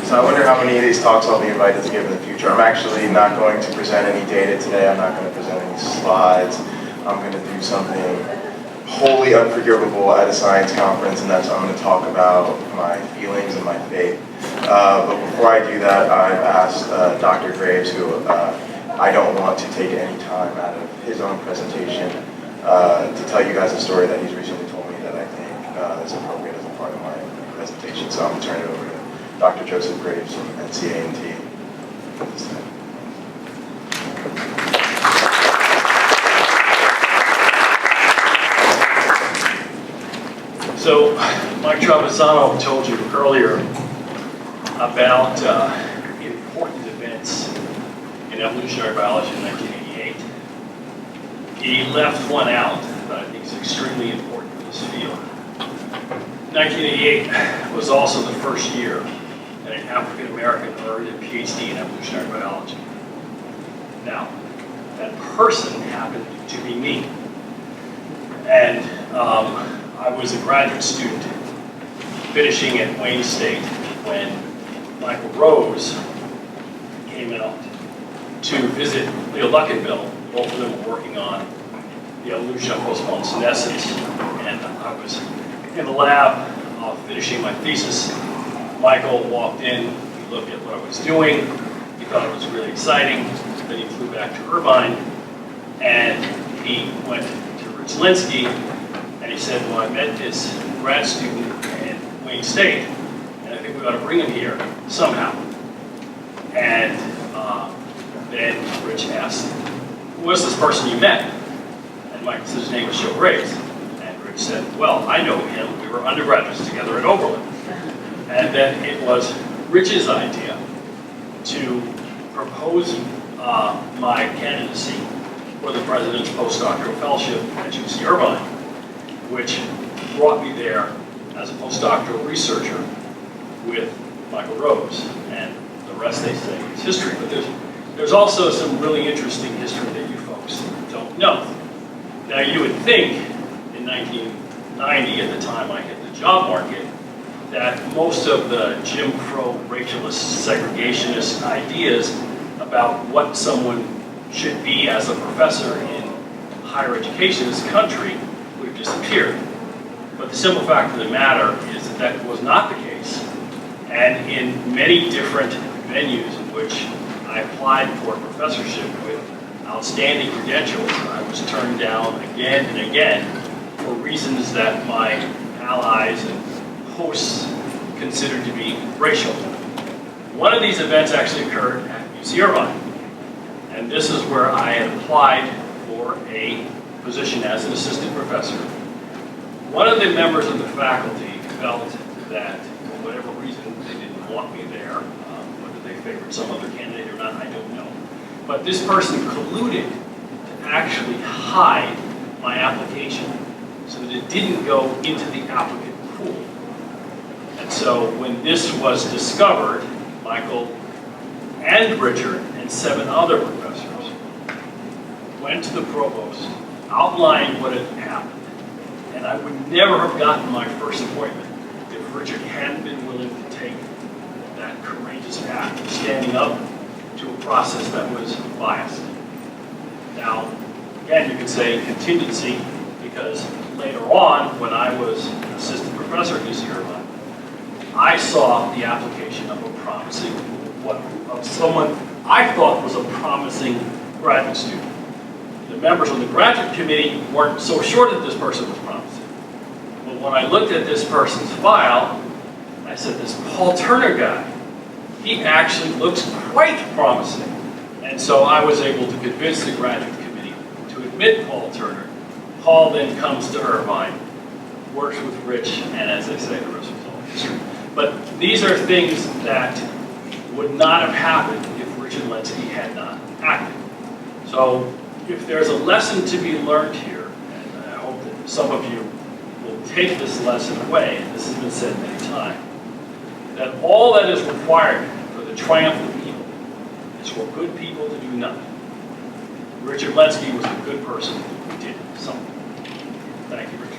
So I wonder how many of these talks I'll be invited to give in the future. I'm actually not going to present any data today. I'm not going to present any slides. I'm going to do something wholly unforgivable at a science conference, and that's I'm going to talk about my feelings and my faith. But before I do that, I've asked Dr. Graves, who I don't want to take any time out of his own presentation, to tell you guys a story that he's recently told me that I think is appropriate as a part of my presentation. So I'm going to turn it over to Dr. Joseph Graves from NCA&T. So, Mike Travisano told you earlier about important events in evolutionary biology in 1988. He left one out that I think is extremely important in this field. 1988 was also the first year that an African American earned a PhD in evolutionary biology. Now, that person happened to be me. And I was a graduate student finishing at Wayne State when Michael Rose came out to visit Leo Luckenbill. Both of them were working on the evolution of postponed senescence. And I was in the lab finishing my thesis. Michael walked in, he looked at what I was doing, he thought it was really exciting. Then he flew back to Irvine and he went to Rich Linsky and he said, well, I met this grad student at Wayne State and I think we ought to bring him here somehow. And then Rich asked, who was this person you met? And Michael said his name was Joe Graves. And Rich said, well, I know him. We were undergraduates together at Oberlin. And then it was Rich's idea to propose my candidacy for the President's Postdoctoral Fellowship at UC Irvine, which brought me there as a postdoctoral researcher with Michael Rose. And the rest, they say, is history. But there's also some really interesting history that you folks don't know. Now, you would think in 1990, at the time I hit the job market, that most of the Jim Crow racialist segregationist ideas about what someone should be as a professor in higher education in this country would have disappeared. But the simple fact of the matter is that that was not the case. And in many different venues in which I applied for a professorship with outstanding credentials, I was turned down again and again for reasons that my allies and hosts considered to be racial. One of these events actually occurred at UC Irvine. And this is where I had applied for a position as an assistant professor. One of the members of the faculty felt that, for whatever reason, they didn't want me there. Whether they favored some other candidate or not, I don't know. But this person colluded to actually hide my application so that it didn't go into the applicant pool. And so when this was discovered, Michael and Richard and 7 other professors went to the provost, outlined what had happened, and I would never have gotten my first appointment if Richard hadn't been willing to take that courageous act of standing up to a process that was biased. Now, again, you could say contingency, because later on, when I was an assistant professor at UC Irvine, I saw the application of a promising, of someone I thought was a promising graduate student. The members of the graduate committee weren't so sure that this person was promising. But when I looked at this person's file, I said, this Paul Turner guy, he actually looks quite promising. And so I was able to convince the graduate committee to admit Paul Turner. Paul then comes to Irvine, works with Rich, and as I say, the rest was all history. But these are things that would not have happened if Richard Linsky had not acted. So if there's a lesson to be learned here, and I hope that some of you will take this lesson away, and this has been said many times, that all that is required for the triumph of evil is for good people to do nothing. Richard Linsky was a good person who did something. Thank you, Richard.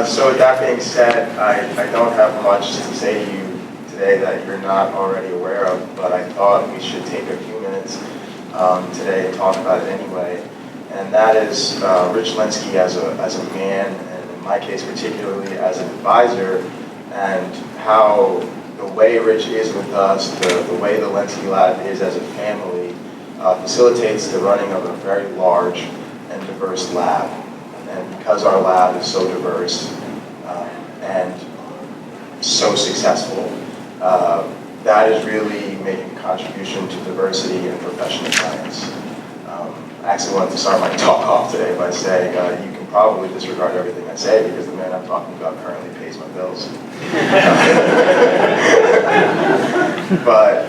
So with that being said, I don't have much to say to you today that you're not already aware of, but I thought we should take a few minutes today and talk about it anyway. And that is Rich Lenski as a man, and in my case particularly as an advisor, and how the way Rich is with us, the way the Lenski Lab is as a family, facilitates the running of a very large and diverse lab. And because our lab is so diverse and so successful, that is really making a contribution to diversity in professional science. I actually wanted to start my talk off today by saying you can probably disregard everything I say because the man I'm talking about currently pays my bills. But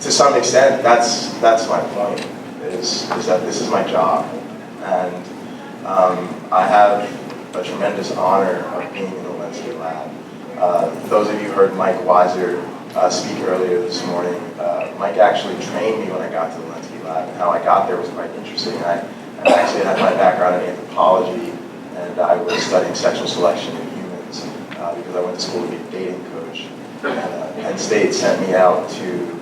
to some extent, that's my point, is that this is my job. And I have a tremendous honor of being in the Lenski Lab. Those of you who heard Mike Weiser speak earlier this morning, Mike actually trained me when I got to the Lenski Lab, and how I got there was quite interesting. I actually had my background in anthropology, and I was studying sexual selection in humans because I went to school to be a dating coach. And Penn State sent me out to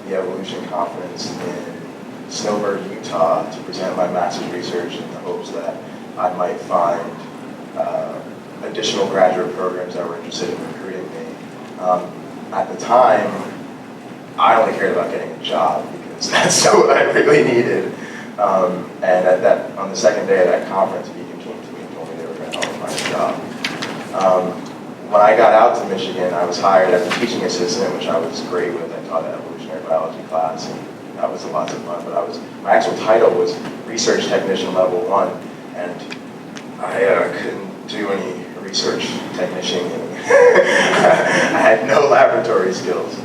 the Evolution Conference in Snowbird, Utah to present my master's research in the hopes that I might find additional graduate programs that were interested in recruiting me. At the time, I only cared about getting a job because that's what I really needed. And on the second day of that conference, Beacon came to me and told me they were going to help me find a job. When I got out to Michigan, I was hired as a teaching assistant, which I was great with. I taught an evolutionary biology class, and that was lots of fun. But my actual title was Research Technician Level 1, and I couldn't do any research technician. I had no laboratory skills.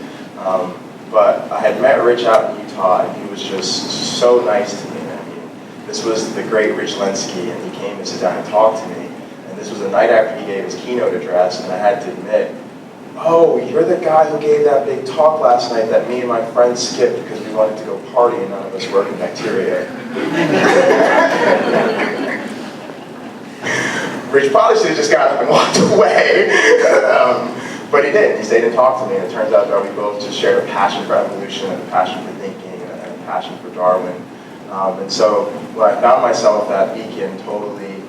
But I had met Rich out in Utah, and he was just so nice to me. I mean, this was the great Rich Lenski, and he came to sit down and talk to me. And this was the night after he gave his keynote address, and I had to admit, oh, you're the guy who gave that big talk last night that me and my friends skipped because we wanted to go party and none of us work in bacteria. Rich probably should have just got up and walked away. But he did. He stayed and talked to me, and it turns out that we both just shared a passion for evolution and a passion for thinking and a passion for Darwin. And so when I found myself at Beacon totally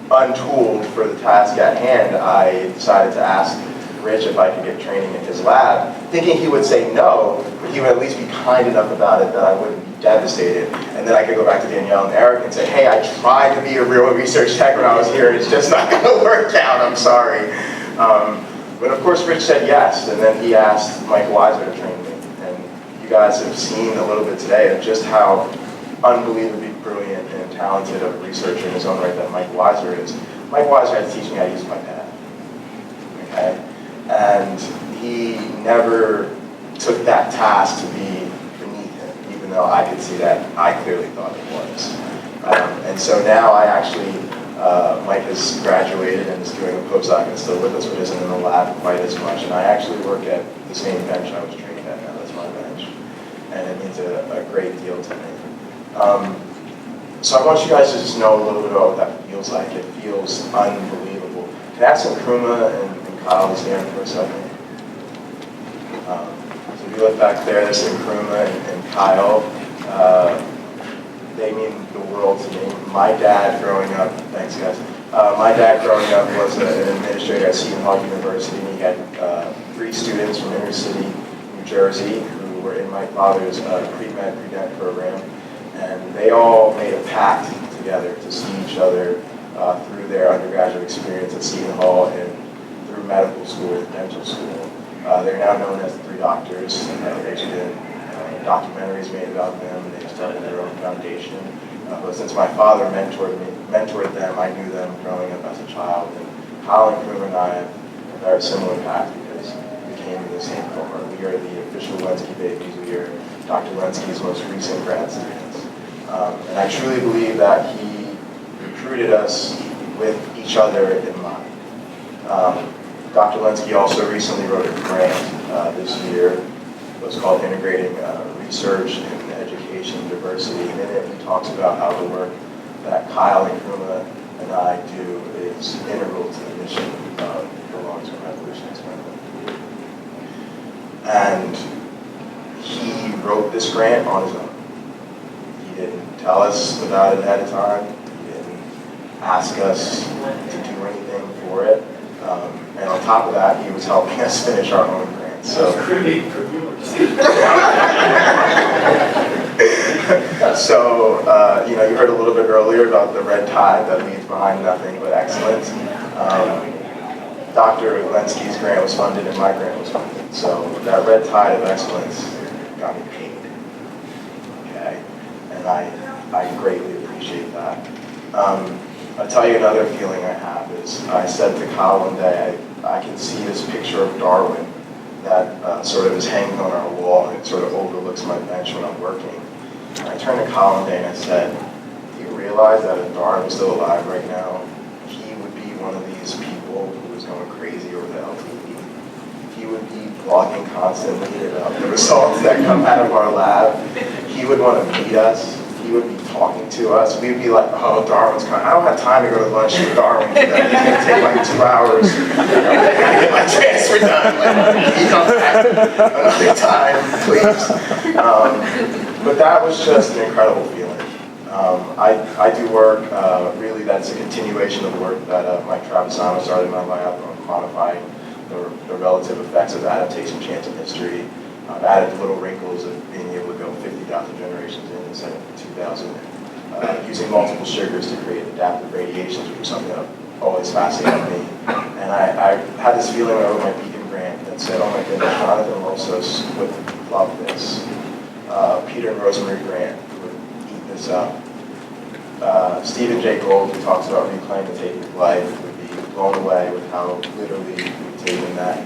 untooled for the task at hand, I decided to ask Rich if I could get training in his lab, thinking he would say no, but he would at least be kind enough about it that I wouldn't be devastated. And then I could go back to Danielle and Eric and say, hey, I tried to be a real research tech when I was here, it's just not going to work out, I'm sorry. But of course Rich said yes, and then he asked Mike Weiser to train me. And you guys have seen a little bit today of just how unbelievably brilliant and talented of a researcher in his own right that Mike Weiser is. Mike Weiser had to teach me how to use my pen. Okay? And he never took that task to be beneath him, even though I could see that I clearly thought it was. And so now I actually, Mike has graduated and is doing a postdoc and is still with us, but isn't in the lab quite as much. And I actually work at the same bench I was trained at now. That's my bench. And it means a great deal to me. So I want you guys to just know a little bit about what that feels like. It feels unbelievable. Can I ask some Kruma and Kyle to stand for a second? So if you look back there, there's some Kruma and Kyle. They mean the world to me. My dad growing up, thanks guys, my dad growing up was an administrator at Seton Hall University, and he had 3 students from inner city New Jersey who were in my father's pre-med, pre-dent program. And they all made a pact together to see each other through their undergraduate experience at Seton Hall and through medical school and dental school. They're now known as the 3 doctors. There's been documentaries made about them, and they've started their own foundation. But since my father mentored them, I knew them growing up as a child. And Kyle and Kruma and I have a very similar path because we came in the same cohort. We are the official Lenski babies. We are Dr. Lenski's most recent grad students. And I truly believe that he recruited us with each other in mind. Dr. Lenski also recently wrote a grant this year. It was called Integrating Research and Education Diversity. And in it, he talks about how the work that Kyle and Kuma and I do is integral to the mission of the long-term evolution experiment. And he wrote this grant on his own. He didn't tell us about it ahead of time. He didn't ask us to do anything for it. And on top of that, he was helping us finish our own grant. So, you know, you heard a little bit earlier about the red tide that leads behind nothing but excellence. Dr. Lenski's grant was funded and my grant was funded. So that red tide of excellence got me paid. Okay? And I greatly appreciate that. I'll tell you another feeling I have is I said to Kyle one day, I can see this picture of Darwin that sort of is hanging on our wall and it sort of overlooks my bench when I'm working. And I turned to Kyle one day and I said, do you realize that if Darwin was still alive right now, he would be one of these people who was going crazy over the LTE. He would be blogging constantly about the results that come out of our lab. He would want to meet us. He would be talking to us. We'd be like, oh, Darwin's coming. I don't have time to go to lunch with Darwin today. It's going to take like 2 hours. I gotta get my transfer done. Like, can you come back another time, please? But that was just an incredible feeling. I do work, really that's a continuation of the work that Mike Travisano started in my lab on quantifying the relative effects of adaptation, chance, and history. I've added the little wrinkles of being able to go 50,000 generations in instead of 2,000, using multiple sugars to create adaptive radiations, which is something that always fascinated me. And I had this feeling over my Beacon grant that said, oh my goodness, Jonathan Losos would love this. Peter and Rosemary Grant would eat this up. Stephen J. Gold, who talks about reclaiming the taking of life, would be blown away with how literally we've taken that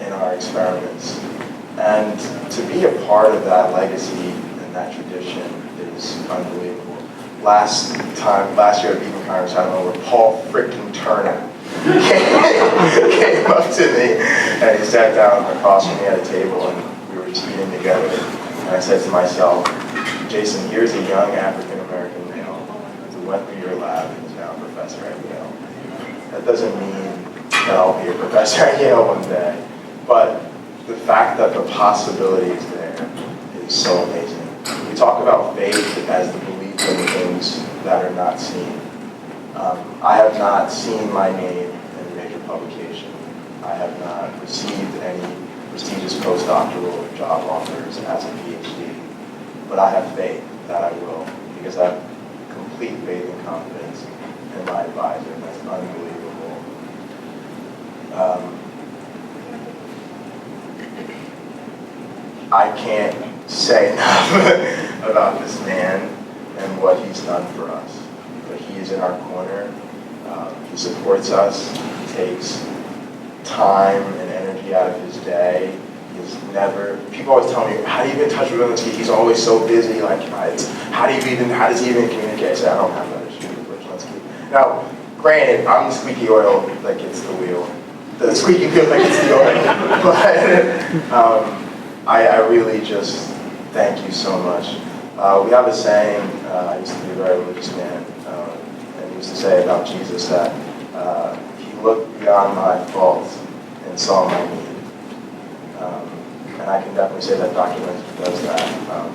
in our experiments. And to be a part of that legacy and that tradition is unbelievable. Last year at Beacon Congress, I don't know where Paul frickin' Turner came up to me and he sat down across from me at a table and we were just eating together. And I said to myself, Jason, here's a young African-American male who went through your lab and is now a professor at Yale. That doesn't mean that I'll be a professor at Yale one day, but the fact that the possibility is there is so amazing. We talk about faith as the belief in the things that are not seen. I have not seen my name in a major publication. I have not received any prestigious postdoctoral job offers as a PhD, but I have faith that I will, because I have complete faith and confidence in my advisor, and that's unbelievable. I can't say enough about this man and what he's done for us. But he is in our corner. He supports us. He takes time and energy out of his day. He's never. People always tell me, "How do you get in touch with Lenski? He's always so busy. Like, how does he even communicate?" I say, "I don't have that issue with Lenski." Now, granted, I'm the squeaky oil that gets the wheel. The squeaky wheel that gets the oil. But I really just thank you so much. We have a saying, I used to be a very religious man, and he used to say about Jesus that he looked beyond my faults and saw my need. And I can definitely say that Dr. Lenski does that.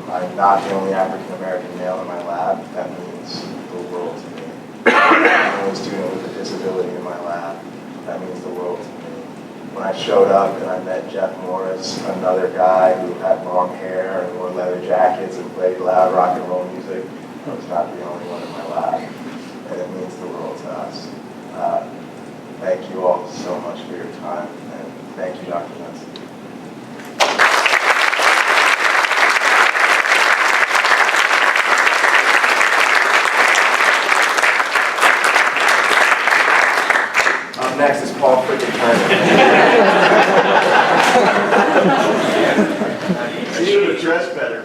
I'm not the only African-American male in my lab. That means the world to me. I'm the only student with a disability in my lab. That means the world to me. When I showed up and I met Jeff Morris, another guy who had long hair and wore leather jackets and played loud rock and roll music, I was not the only one in my lab, and it means the world to us. Thank you all so much for your time, and thank you, Dr. Lenski. Up next is Paul freaking Turner. You should have dressed better.